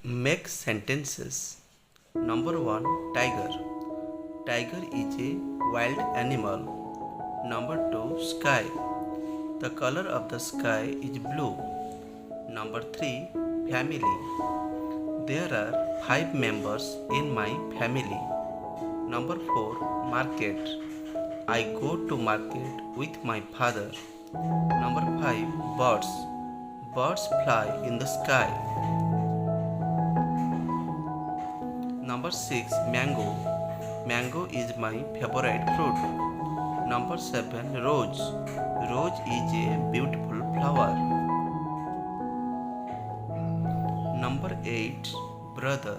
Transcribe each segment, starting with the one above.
Make sentences. Number 1. Tiger. Tiger is a wild animal. Number 2. Sky. The color of the sky is blue. Number 3. Family. There are 5 members in my family. Number 4. Market. I go to market with my father. Number 5. Birds. Birds fly in the sky. Number 6. Mango. Mango is my favorite fruit. Number 7. Rose. Rose is a beautiful flower. Number 8. Brother.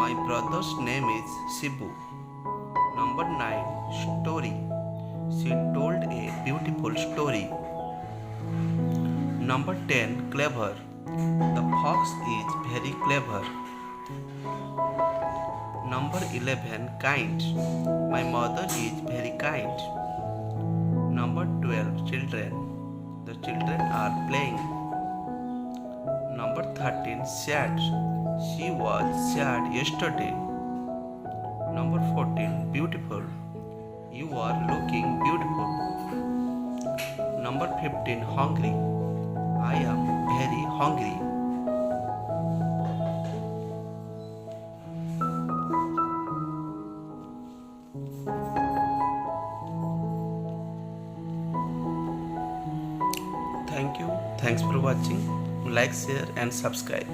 My brother's name is Shibu. Number 9. Story. She told a beautiful story. Number 10. Clever. The fox is very clever. Number 11. Kind. My mother is very kind. Number 12. Children. The children are playing. Number 13. Sad. She was sad yesterday. Number 14. Beautiful. You are looking beautiful. Number 15. Hungry. I am very hungry. Thank you. Thanks for watching. Like, share and subscribe.